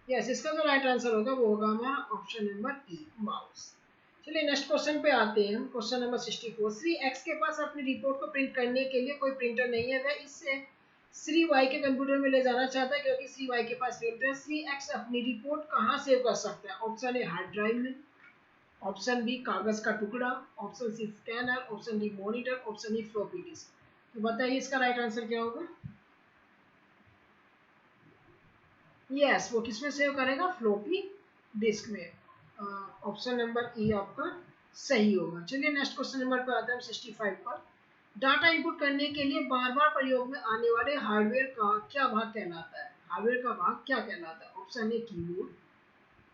यस, इसका जो राइट आंसर होगा वो होगा हमारा ऑप्शन नंबर ई, माउस। चलिए नेक्स्ट क्वेश्चन पे आते हैं। क्वेश्चन नंबर 64, श्री एक्स के पास अपनी रिपोर्ट को प्रिंट करने के लिए कोई प्रिंटर नहीं है, वह इससे श्री वाई के कंप्यूटर में ले जाना चाहता है क्योंकि श्री वाई के पास प्रिंटर है। श्री एक्स अपनी रिपोर्ट कहाँ सेव कर सकता है? ऑप्शन ए हार्ड ड्राइव में, ऑप्शन बी कागज का टुकड़ा, option C scanner, option D monitor, option E floppy disk. तो बताइए इसका राइट आंसर क्या होगा? यस, वो किसमें सेव करेगा? फ्लॉपी डिस्क में। ऑप्शन नंबर ई आपका सही होगा। चलिए नेक्स्ट क्वेश्चन नंबर पे आते हैं 65 पर। डाटा इनपुट करने के लिए बार बार प्रयोग में आने वाले हार्डवेयर का क्या भाग कहलाता है? हार्डवेयर का भाग क्या कहलाता है? Option A keyboard,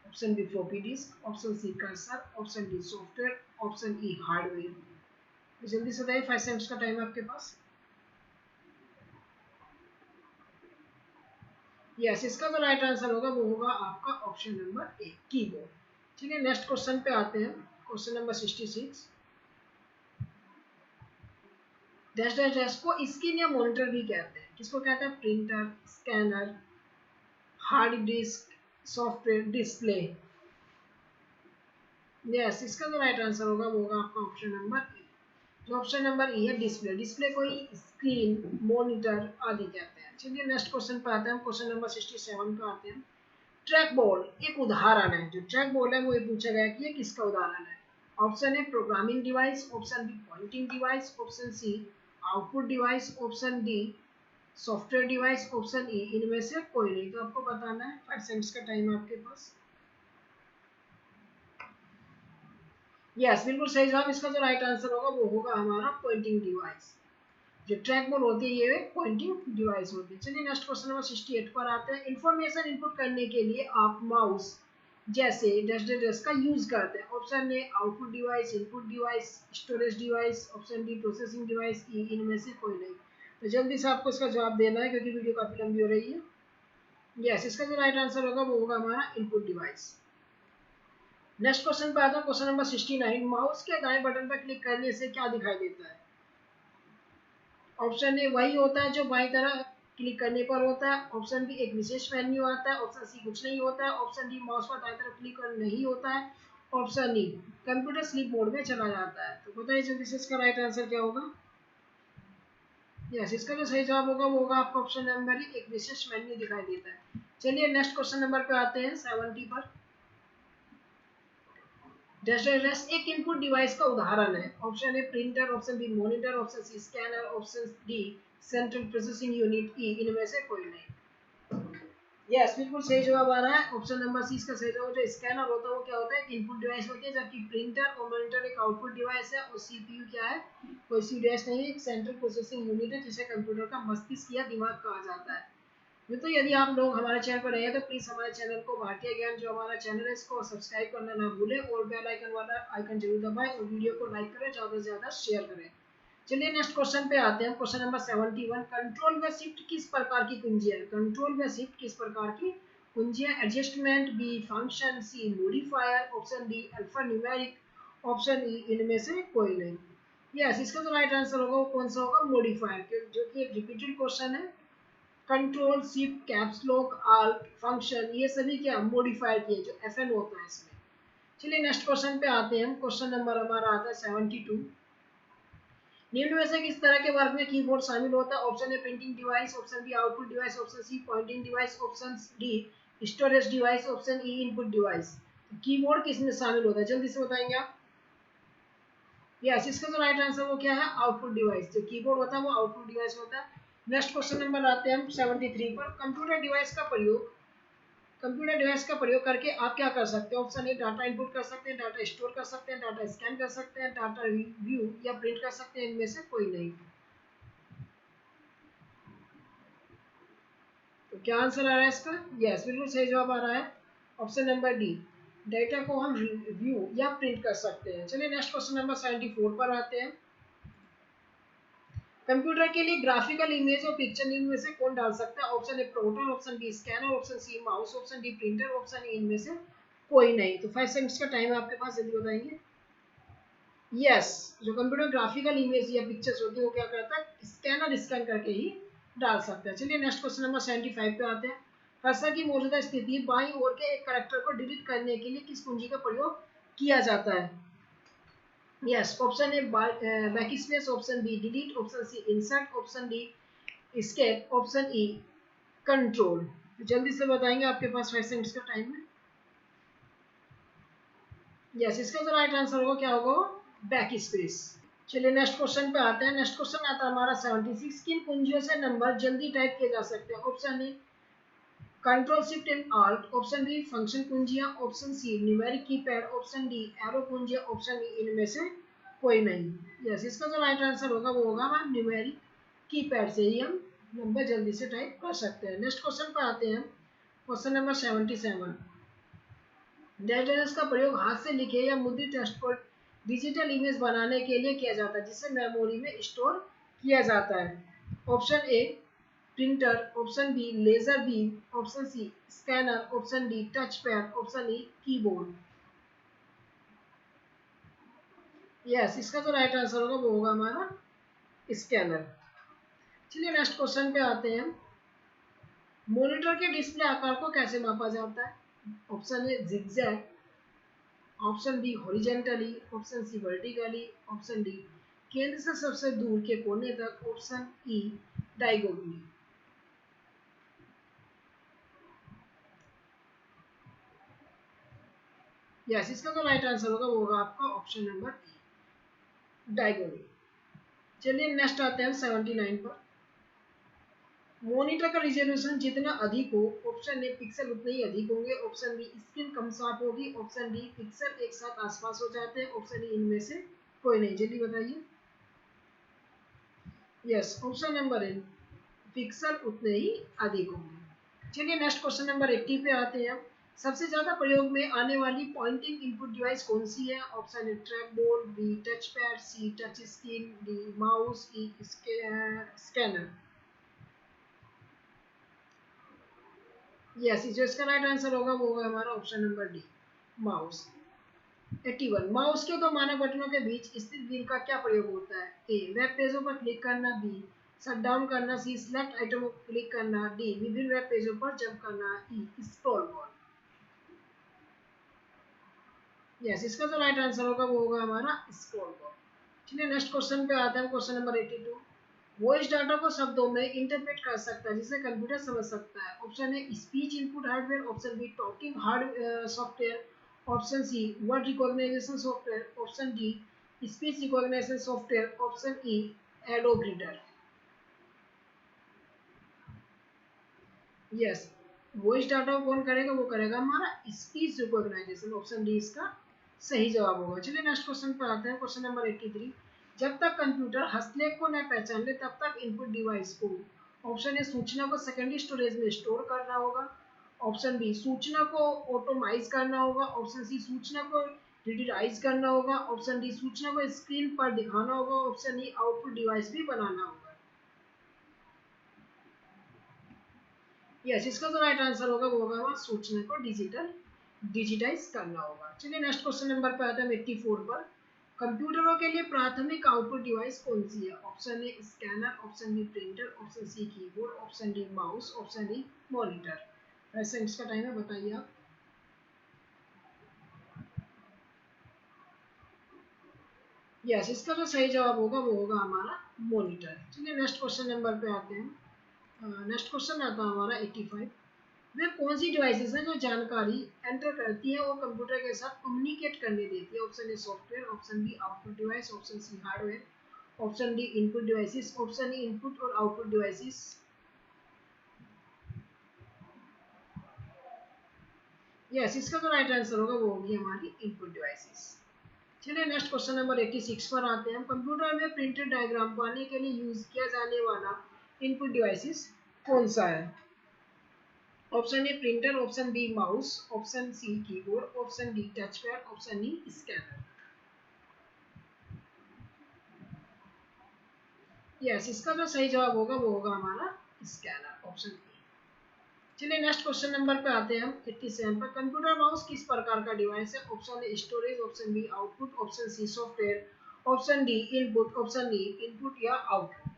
option B floppy disk, option C cursor, option D software, option E hardware. तो जल्दी से बताइए, 5 सेकंड्स का टाइम है आपके पास। यस, इसका जो राइट आंसर होगा वो होगा आपका ऑप्शन नंबर ए, कीबोर्ड। चलिए नेक्स्ट क्वेश्चन पे आते हैं। Question number 66, dash dash dash को स्क्रीन या मॉनिटर भी कहते हैं। किसको कहते हैं? Printer, scanner, hard disk, software, display. Yes, इसका जो राइट आंसर होगा वो होगा आपका ऑप्शन नंबर ई। जो ऑप्शन नंबर ई है डिस्प्ले, डिस्प्ले को ही स्क्रीन, मॉनिटर आदि कहते हैं। चलिए नेक्स्ट क्वेश्चन पे आते हैं। क्वेश्चन नंबर 67 पे आते हैं। ट्रैक बॉल एक उदाहरण है। जो ट्रैक बॉल है वो ये पूछा गया कि ये किसका उदाहरण है? Option A programming device, option B pointing device, option C output device, option D software device option E, इनमें से कोई नहीं। तो आपको बताना है, 5 सेकंड्स का टाइम है आपके पास। यस, बिल्कुल सही जवाब। इसका जो राइट आंसर होगा वो होगा हमारा पॉइंटिंग डिवाइस। जो ट्रैक बॉल होती है ये पॉइंटिंग डिवाइस होती है। चलिए नेक्स्ट क्वेश्चन नंबर 68 पर आते हैं। इंफॉर्मेशन इनपुट करने के लिए आप माउस जैसे डैश डैश डैश का यूज करते हैं। Option A output device, input device, storage device, option D processing device, E इनमें से कोई नहीं। तो जल्दी से आपको इसका जवाब देना है क्योंकि वीडियो काफी लंबी हो रही है। यस, इसका जो राइट आंसर होगा वो होगा हमारा इनपुट डिवाइस। नेक्स्ट क्वेश्चन पे आता है, क्वेश्चन नंबर 69। माउस के दाएं बटन पर क्लिक करने से क्या दिखाई देता है? ऑप्शन ए वही होता है जो बाईं तरफ क्लिक करने पर होता है। ऑप्शन बी एक विशेष मेन्यू आता है। ऑप्शन सी कुछ नहीं होता है। ऑप्शन डी माउस पर दाईं तरफ क्लिक कर नहीं होता है। Option E computer sleep mode में चला जाता है। तो बताइए जल्दी से इसका राइट आंसर क्या होगा? यस, इसका जो सही जवाब होगा वो होगा आपका ऑप्शन नंबर ई, एक विशेष मेन्यू दिखाई देता है। चलिए नेक्स्ट क्वेश्चन नंबर पे आते हैं 70 पर। डैश एक इनपुट डिवाइस का उदाहरण है। Option A printer, option B monitor, option C scanner, option D central processing unit, E इनमें से कोई नहीं। यस, बिल्कुल सही जवाब आ रहा है। ऑप्शन नंबर सी इसका सही जवाब। जो स्कैनर होता है वो क्या होता है? इनपुट डिवाइस होती है, जबकि प्रिंटर और मॉनिटर एक आउटपुट डिवाइस है। और सीपीयू क्या है? कोई सीडीएस नहीं है, एक सेंट्रल प्रोसेसिंग यूनिट है जिसे कंप्यूटर का मस्तिष्क या दिमाग कहा जाता है। तो यदि आप लोग हमारे चैनल पर नए हैं तो प्लीज़ हमारे चैनल को भारतीय ज्ञान जो हमारा चैनल है इसको सब्सक्राइब करना ना भूलें और बेल आइकन वाला आइकन जरूर दबाएं और वीडियो को लाइक करें, ज़्यादा से ज़्यादा शेयर करें। चलिए नेक्स्ट क्वेश्चन पे आते हैं। Question number 71। कंट्रोल व शिफ्ट किस प्रकार की कुंजियां? कंट्रोल व शिफ्ट किस प्रकार की कुंजियां? Adjustment, B function, C modifier, option D alphanumeric, option E इनमें से कोई नहीं। यस, इसका जो राइट आंसर होगा वो कौन सा होगा? मॉडिफायर, जो कि एक रिपीटेड क्वेश्चन है। Control shift caps lock alt function ये सभी क्या मॉडिफाई किए जो FN होता है इसमें। चलिए नेक्स्ट क्वेश्चन पे आते हैं। क्वेश्चन नंबर हमारा आता है 72। निम्न में से किस तरह के वर्क में कीबोर्ड शामिल होता है? Option A printing device, option B output device, option C pointing device, option D storage device, option E input device. Keyboard किस में शामिल होता है जल्दी से बताएंगे आप? यस, इसका जो राइट आंसर वो क्या है? Output device. जो कीबोर्ड होता है वो आउटपुट डिवाइस होता है। नेक्स्ट क्वेश्चन नंबर आते हैं हम 73 पर। कंप्यूटर डिवाइस का प्रयोग करके आप क्या कर सकते हैं? ऑप्शन ए डाटा इनपुट कर सकते हैं, डाटा स्टोर कर सकते हैं, डाटा स्कैन कर सकते हैं, डाटा व्यू या प्रिंट कर सकते हैं, इनमें से कोई नहीं। तो क्या आंसर आ रहा है इसका? यस, बिल्कुल सही जवाब आ रहा है ऑप्शन नंबर डी। डाटा को हम व्यू या प्रिंट कर सकते हैं। चलिए नेक्स्ट क्वेश्चन नंबर 74 पर आते हैं। कंप्यूटर के लिए ग्राफिकल इमेज और पिक्चर निम्न में से कौन डाल सकता है? Option A program, option B scanner, option C mouse, option D printer, option A इनमें से कोई नहीं। तो 5 सेकंड्स का टाइम है आपके पास, जल्दी बताएंगे। यस, जो कंप्यूटर ग्राफिकल इमेज या पिक्चर्स होती है वो क्या करता है? स्कैनर स्कैन करके ही डाल सकता है। चलिए नेक्स्ट क्वेश्चन नंबर 75 पे आते हैं। कर्सर की मौजूदा स्थिति बाईं ओर के एक कैरेक्टर को डिलीट करने के लिए किस कुंजी का प्रयोग किया जाता है? Yes, option A backspace, option B delete, option C insert, option D escape, option E control. जल्दी से बताएंगे, आपके पास 5 सेकंड्स का टाइम है। यस, इसका जो राइट आंसर होगा क्या होगा? Back space. चलिए नेक्स्ट क्वेश्चन पे आते हैं। नेक्स्ट क्वेश्चन आता है हमारा 76। किन कुंजियों से नंबर जल्दी टाइप किए जा सकते हैं? Option A control shift and alt, option B function कुंजियां, option C numeric keypad, option D arrow कुंजियां, ऑप्शन ई इनमें से कोई नहीं। यस, इसका जो राइट आंसर होगा वो होगा हमारा न्यूमेरिक कीपैड से ही हम नंबर जल्दी से टाइप कर सकते हैं। नेक्स्ट क्वेश्चन पे आते हैं। Question number 77। डैश का प्रयोग हाथ से लिखे या मुद्रित टेक्स्ट पर डिजिटल इमेज बनाने के लिए किया जाता है जिसे मेमोरी में स्टोर किया जाता है। Option A printer, option B laser beam, option C scanner, option D touch pad, option E keyboard. Yes, इसका जो राइट आंसर होगा वो होगा हमारा स्कैनर। चलिए नेक्स्ट क्वेश्चन पे आते हैं। मॉनिटर के डिस्प्ले आकार को कैसे मापा जाता है? Option A zigzag, option B horizontally, option C vertically, option D केंद्र से सबसे दूर के कोने तक, ऑप्शन ई डायगोनली। यस, इसका जो राइट आंसर होगा वो होगा आपका ऑप्शन नंबर ई डायगोनली। चलिए नेक्स्ट आते हैं 79 पर। मॉनिटर का रिजोल्यूशन जितना अधिक हो, ऑप्शन ए पिक्सल उतने ही अधिक होंगे, ऑप्शन बी स्क्रीन कम साफ होगी, ऑप्शन डी पिक्सल एक साथ आसपास हो जाते हैं, ऑप्शन डी इनमें से कोई नहीं। जल्दी बताइए। यस, ऑप्शन नंबर ए पिक्सल उतने ही अधिक होंगे। चलिए नेक्स्ट क्वेश्चन नंबर 80 पे आते हैं। सबसे ज्यादा प्रयोग में आने वाली पॉइंटिंग इनपुट डिवाइस कौन सी है? Option A track ball, B touch pad, C touch screen, D mouse, E scanner. Yes, जो इसका राइट आंसर होगा वो होगा हमारा option number D, mouse. 81, mouse के दो मानक बटनों के बीच स्थित व्हील का क्या प्रयोग होता है? ए वेब पेजों पर क्लिक करना, बी शट डाउन करना, सी सिलेक्ट आइटम पर क्लिक करना, डी विभिन्न वेब पेजों पर जंप करना, ई स्क्रॉल बॉल। यस, इसका जो राइट आंसर होगा वो होगा हमारा स्क्रॉल बॉल। चलिए नेक्स्ट क्वेश्चन पे आते हैं, क्वेश्चन नंबर 82। वॉइस डाटा को शब्दों में इंटरप्रेट कर सकता है जिसे कंप्यूटर समझ सकता है। Option A speech input hardware, option B talking hard software, option C word recognition software, option D speech recognition software, option E Adobe reader. Yes, voice data को कौन करेगा? वो करेगा हमारा स्पीच रिकॉग्नाइजेशन। ऑप्शन डी इसका सही जवाब होगा। चलिए नेक्स्ट क्वेश्चन पे आते हैं, क्वेश्चन नंबर 83। जब तक कंप्यूटर हस्तलेख को न पहचान ले तब तक इनपुट डिवाइस को, ऑप्शन ए सूचना को सेकेंडरी स्टोरेज में स्टोर करना होगा, ऑप्शन बी सूचना को ऑटोमाइज करना होगा, ऑप्शन सी सूचना को डिजिटाइज करना होगा, ऑप्शन डी सूचना को स्क्रीन पर दिखाना होगा, ऑप्शन ई आउटपुट डिवाइस भी बनाना होगा। यस, इसका जो राइट आंसर होगा वो होगा सूचना को डिजिटाइज करना होगा। चलिए नेक्स्ट क्वेश्चन नंबर पे आता है 84 पर। कंप्यूटरों के लिए प्राथमिक आउटपुट डिवाइस कौन सी है? Option A scanner, option B printer, option C keyboard, option D mouse, option D monitor. वैसे इसका टाइम है, बताइए आप। यस, इसका जो सही जवाब होगा वो होगा हमारा मॉनिटर। चलिए नेक्स्ट क्वेश्चन नंबर पे आते हैं। नेक्स्ट क्वेश्चन आता है हमारा 85। वे कौन सी डिवाइसेस हैं जो जानकारी एंटर करती है और कंप्यूटर के साथ कम्युनिकेट करने देती है? Option A software, option B output device, option C hardware, option D input devices, option E input और आउटपुट डिवाइसेस। यस, इसका जो राइट आंसर होगा वो होगी हमारी इनपुट डिवाइसेस। चलिए नेक्स्ट क्वेश्चन नंबर 86 पर आते हैं। कंप्यूटर में प्रिंटेड डायग्राम पाने के लिए यूज किया जाने वाला इनपुट डिवाइसेस कौन सा है? Option A printer, option B mouse, option C keyboard, option D touch pad, option E scanner. Yes, इसका जो सही जवाब होगा वो होगा हमारा स्कैनर, ऑप्शन ए। चलिए नेक्स्ट क्वेश्चन नंबर पे आते हैं हम 87 पर। कंप्यूटर माउस किस प्रकार का डिवाइस है? Option A storage, option B output, option C software, option D input, option D input या आउटपुट।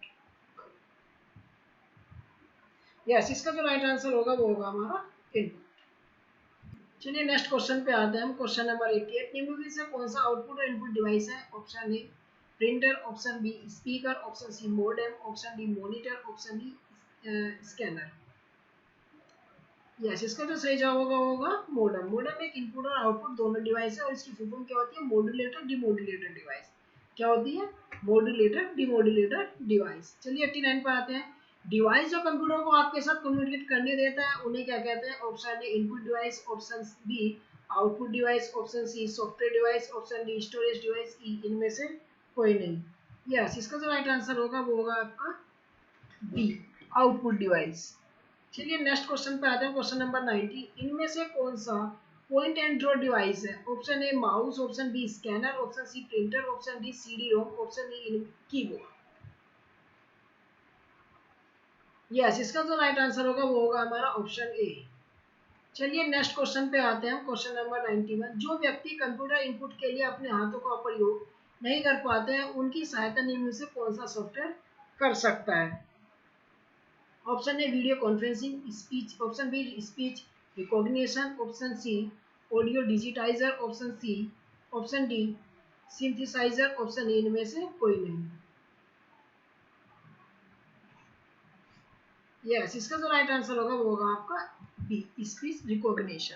यस, इसका जो राइट आंसर होगा वो होगा हमारा इनपुट। चलिए नेक्स्ट क्वेश्चन पे आते हैं हम, क्वेश्चन नंबर 88। निम्न में से कौन सा आउटपुट और इनपुट डिवाइस है? Option A printer, option B speaker, option C modem, option D monitor, option D scanner. Yes, इसका जो सही जवाब होगा मोडेम। मोडेम एक इनपुट और आउटपुट दोनों डिवाइस है और इसकी फुल फॉर्म क्या होती है? Modulator demodulator device. क्या होती है? Modulator demodulator device. चलिए 89 पे आते हैं। डिवाइस जो कंप्यूटर को आपके साथ कम्युनिकेट करने देता है उन्हें क्या कहते हैं? Option A input device, option B output device, option C software device, option D storage device, E इनमें से कोई नहीं। यस, इसका जो राइट आंसर होगा वो होगा आपका बी आउटपुट डिवाइस। चलिए नेक्स्ट क्वेश्चन पे आते हैं, क्वेश्चन नंबर 90। इनमें से कौन सा पॉइंट एंड ड्रॉ डिवाइस है? Option A mouse, option B scanner, option C printer, option D CD ROM, option E keyboard. Yes, इसका जो राइट आंसर होगा वो होगा हमारा ऑप्शन ए। चलिए नेक्स्ट क्वेश्चन पे आते हैं, क्वेश्चन नंबर 91। जो व्यक्ति कंप्यूटर इनपुट के लिए अपने हाथों का प्रयोग नहीं कर पाते हैं उनकी सहायता निम्न से कौन सा सॉफ्टवेयर कर सकता है? Option A video conferencing speech, option B speech recognition, option C audio digitiser, option C option D synthesiser, option A इनमें से कोई नहीं। यस, इसका जो राइट आंसर होगा वो होगा आपका बी स्पीच रिकॉग्निशन।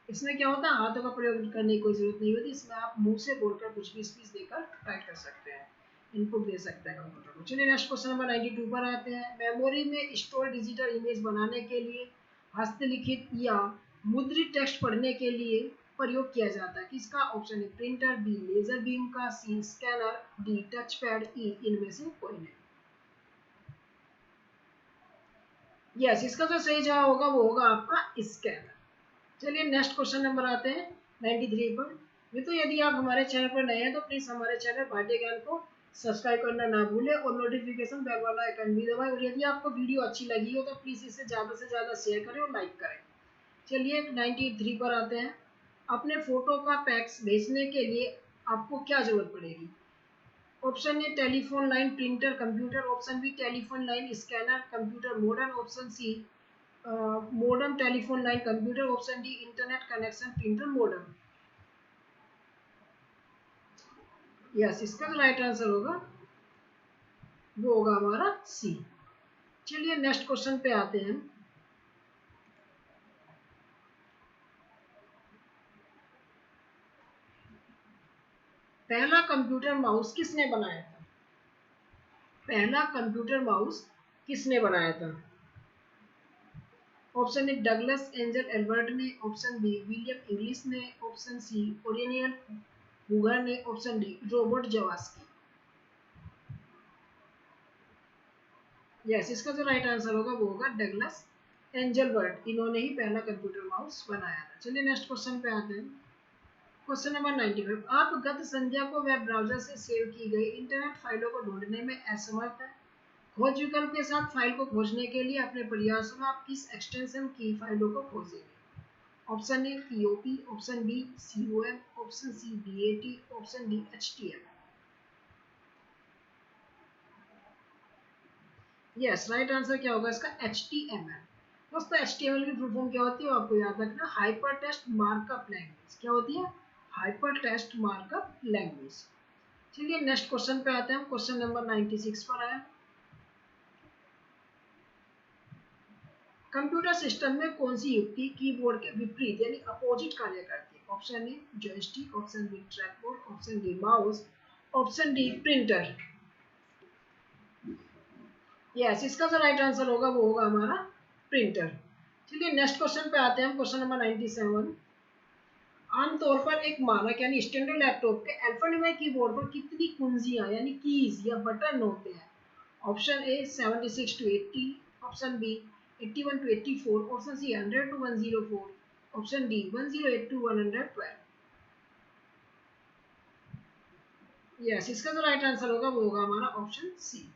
इसमें क्या होता है? हाथों का प्रयोग करने की कोई जरूरत नहीं होती, इसमें आप मुंह से बोलकर कुछ भी स्पीच देकर टाइप कर सकते हैं। इनपुट दे सकता है कंप्यूटर को। चलिए नेक्स्ट क्वेश्चन नंबर 92 पर आते हैं। मेमोरी में स्टोर डिजिटल इमेज बनाने के लिए हस्तलिखित या मुद्रित टेक्स्ट पढ़ने के लिए प्रयोग किया जाता है किसका? Option A printer, B laser beam का, C scanner, D touch pad, E इनमें से कोई नहीं। यस, इसका जो सही जवाब होगा वो होगा आपका स्कैनर। चलिए नेक्स्ट क्वेश्चन नंबर आते हैं 93 पर। तो यदि आप हमारे चैनल पर नए हैं तो प्लीज हमारे चैनल भारतीय ज्ञान को सब्सक्राइब करना ना भूलें और नोटिफिकेशन बेल वाला आइकन भी दबाएं। और यदि आपको वीडियो अच्छी लगी हो तो प्लीज इसे ज्यादा से ज्यादा शेयर करें और लाइक करें। चलिए 93 पर आते हैं। अपने फोटो का पैक्स भेजने के लिए आपको क्या जरूरत पड़ेगी? Option A telephone line, printer, computer, option B telephone line, scanner, computer modern, option C modern telephone line, computer, option D internet connection, printer modern. Yes, इसका जो राइट आंसर होगा वो होगा हमारा सी। चलिए नेक्स्ट क्वेश्चन पे आते हैं। पहला कंप्यूटर माउस किसने बनाया था? पहला कंप्यूटर माउस किसने बनाया था? ऑप्शन ए डगलस एंजल एल्बर्ट ने, ऑप्शन बी विलियम इंग्लिश ने, ऑप्शन सी ओरियनियल हुगर ने, ऑप्शन डी रॉबर्ट जवास्की। यस, इसका जो राइट आंसर होगा वो होगा डगलस एंजलबर्ट। इन्होंने ही पहला कंप्यूटर माउस बनाया था। चलिए नेक्स्ट क्वेश्चन पे आते हैं। Question number 95। आप गत संध्या को वेब ब्राउजर से सेव की गई इंटरनेट फाइलों को ढूंढने में असमर्थ है। खोज विकल्प के साथ फाइल को खोजने के लिए अपने प्रयासों में आप किस एक्सटेंशन की फाइलों को खोजेंगे? Option A POP, option B COM, option C DAT, option D HTM. Yes, right answer क्या होगा इसका? एचटीएमएल। दोस्तों एचटीएमएल की फुल फॉर्म क्या होती है आपको याद रखना, हाइपर टेक्स्ट मार्कअप लैंग्वेज। क्या होती है? Hyper text markup language. चलिए नेक्स्ट क्वेश्चन पे आते हैं। क्वेश्चन नंबर 96 पर आया। कंप्यूटर सिस्टम में कौन सी युक्ति कीबोर्ड के विपरीत यानी अपोजिट कार्य करती है? Option A joystick, option B trackball, option D mouse, option D printer. Yes, इसका जो राइट आंसर होगा वो होगा हमारा प्रिंटर। चलिए नेक्स्ट क्वेश्चन पे आते हैं। Question number 97। आमतौर पर एक मानक यानी स्टैंडर्ड लैपटॉप के अल्फान्यूमेरिक कीबोर्ड पर कितनी कुंजियां यानी कीज या बटन होते हैं? Option A 76 to 80, option B 81 to 84, option C 100 to 104, option D 108 to 112। Yes, इसका जो राइट आंसर होगा वो होगा हमारा ऑप्शन सी।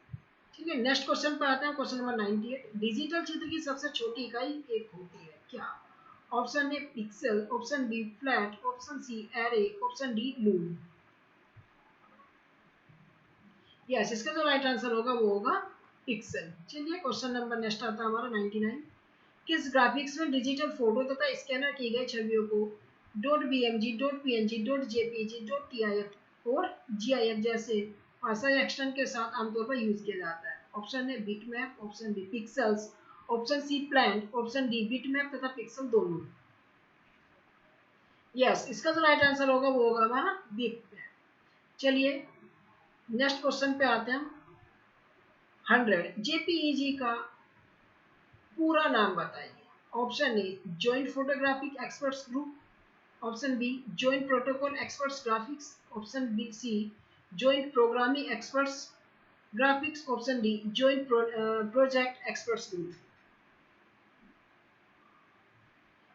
ठीक है, नेक्स्ट क्वेश्चन पे आते हैं। Question number 98। डिजिटल चित्र की सबसे छोटी इकाई एक होती है क्या? Option A pixel, option B flat, option C array, option D loom. Yes, इसका जो राइट आंसर होगा वो होगा पिक्सल। चलिए क्वेश्चन नंबर नेक्स्ट आता है हमारा 99। किस ग्राफिक्स में डिजिटल फोटो तथा स्कैनर की गई छवियों को .bmg, .png, .jpg, .tif और gif जैसे भाषा या एक्सटेंट के साथ आमतौर पर यूज किया जाता है? Option A bitmap, option B pixels, option C plan, option D bitmap तथा पिक्सल दोनों। यस, इसका जो राइट आंसर होगा वो होगा हमारा बिटमैप। चलिए नेक्स्ट क्वेश्चन पे आते हैं। 100 जेपीईजी का पूरा नाम बताइए। Option A joint photographic experts group, option B joint protocol experts graphics, option B C joint programming experts graphics, option D joint project experts group.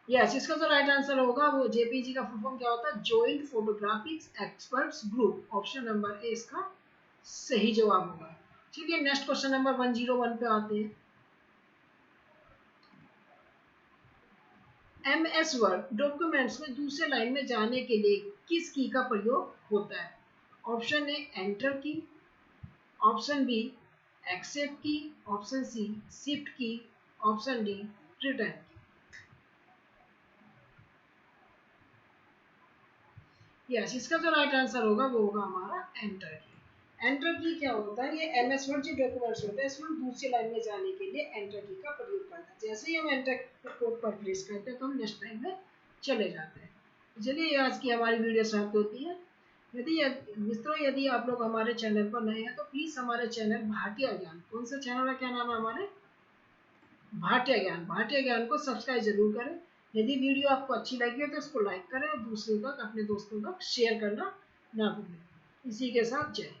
Yes, इसका जो राइट आंसर होगा वो जेपीजी का फुल फॉर्म क्या होता है? Joint photographics experts group. Option number ए इसका सही जवाब होगा। चलिए नेक्स्ट क्वेश्चन नंबर 101 पे आते हैं। MS वर्ड डॉक्यूमेंट्स में दूसरे लाइन में जाने के लिए किस की का प्रयोग होता है? ऑप्शन ए एंटर की, ऑप्शन बी एक्सेप्ट की, ऑप्शन सी शिफ्ट की, ऑप्शन डी रिटर्न की। यस, इसका जो राइट आंसर होगा वो होगा हमारा एंटर की। एंटर की क्या होता है? ये MS वर्ड जो डॉक्यूमेंट्स होते हैं इसमें दूसरी लाइन में जाने के लिए एंटर की का प्रयोग करते हैं। जैसे ही हम एंटर कोड पर प्रेस करते हैं तो हम नेक्स्ट लाइन में चले जाते हैं। चलिए आज की हमारी वीडियो समाप्त होती है। मित्रों, यदि आप लोग हमारे चैनल पर नए हैं तो प्लीज हमारे चैनल भाटिया ज्ञान, कौन सा चैनल है, क्या नाम है हमारे, भाटिया ज्ञान को सब्सक्राइब जरूर करें। यदि वीडियो आपको अच्छी लगी हो तो इसको लाइक करें और दूसरों तक, अपने दोस्तों तक शेयर करना ना भूलें। इसी के साथ जय हिंद।